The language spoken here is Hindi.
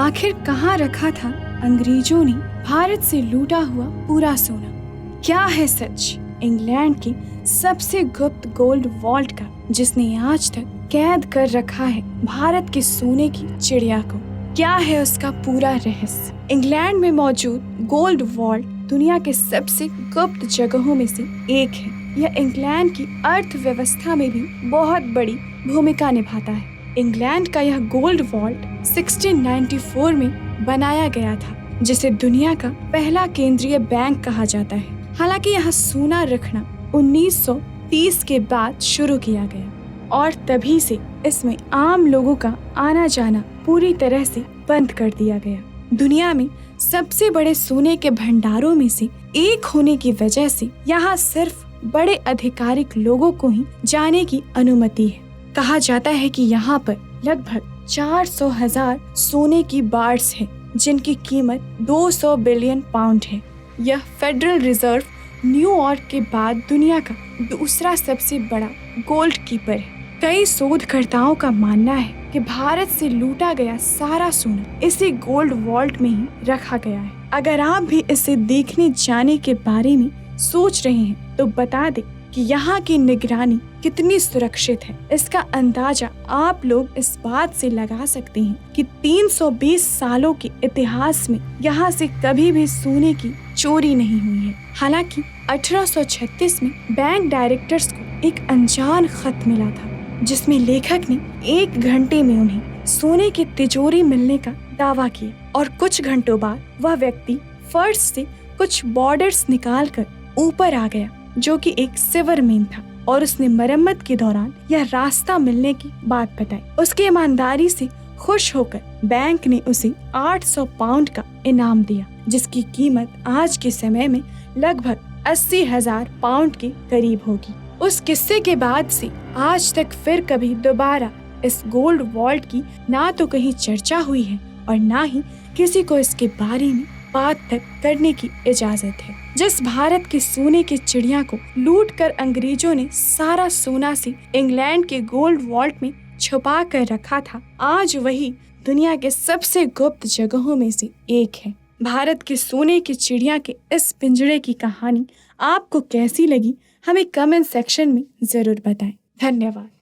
आखिर कहाँ रखा था अंग्रेजों ने भारत से लूटा हुआ पूरा सोना? क्या है सच इंग्लैंड के सबसे गुप्त गोल्ड वॉल्ट का, जिसने आज तक कैद कर रखा है भारत के सोने की चिड़िया को? क्या है उसका पूरा रहस्य? इंग्लैंड में मौजूद गोल्ड वॉल्ट दुनिया के सबसे गुप्त जगहों में से एक है। यह इंग्लैंड की अर्थव्यवस्था में भी बहुत बड़ी भूमिका निभाता है। इंग्लैंड का यह गोल्ड वॉल्ट 1694 में बनाया गया था, जिसे दुनिया का पहला केंद्रीय बैंक कहा जाता है। हालांकि यह सोना रखना 1930 के बाद शुरू किया गया और तभी से इसमें आम लोगों का आना जाना पूरी तरह से बंद कर दिया गया। दुनिया में सबसे बड़े सोने के भंडारों में से एक होने की वजह से यहाँ सिर्फ बड़े आधिकारिक लोगों को ही जाने की अनुमति है। कहा जाता है कि यहाँ पर लगभग 400,000 सोने की बार्स हैं, जिनकी कीमत 200 बिलियन पाउंड है। यह फेडरल रिजर्व न्यूयॉर्क के बाद दुनिया का दूसरा सबसे बड़ा गोल्ड कीपर है। कई शोधकर्ताओं का मानना है कि भारत से लूटा गया सारा सोना इसी गोल्ड वॉल्ट में ही रखा गया है। अगर आप भी इसे देखने जाने के बारे में सोच रहे हैं तो बता दें कि यहाँ की निगरानी कितनी सुरक्षित है। इसका अंदाजा आप लोग इस बात से लगा सकते हैं कि 320 सालों के इतिहास में यहाँ से कभी भी सोने की चोरी नहीं हुई है। हालांकि 1836 में बैंक डायरेक्टर्स को एक अनजान खत मिला था, जिसमें लेखक ने 1 घंटे में उन्हें सोने की तिजोरी मिलने का दावा किया और कुछ घंटों बाद वह व्यक्ति फर्श से कुछ बॉर्डर्स निकालकर ऊपर आ गया, जो कि एक सिवरमैन था, और उसने मरम्मत के दौरान यह रास्ता मिलने की बात बताई। उसकी ईमानदारी से खुश होकर बैंक ने उसे 800 पाउंड का इनाम दिया, जिसकी कीमत आज के समय में लगभग 80,000 पाउंड के करीब होगी। उस किस्से के बाद से आज तक फिर कभी दोबारा इस गोल्ड वॉल्ट की ना तो कहीं चर्चा हुई है और ना ही किसी को इसके बारे में बात तक करने की इजाजत है। जिस भारत के सोने की चिड़िया को लूट कर अंग्रेजों ने सारा सोना से इंग्लैंड के गोल्ड वॉल्ट में छुपा कर रखा था, आज वही दुनिया के सबसे गुप्त जगहों में से एक है। भारत के सोने की चिड़िया के इस पिंजरे की कहानी आपको कैसी लगी, हमें कमेंट सेक्शन में जरूर बताएं। धन्यवाद।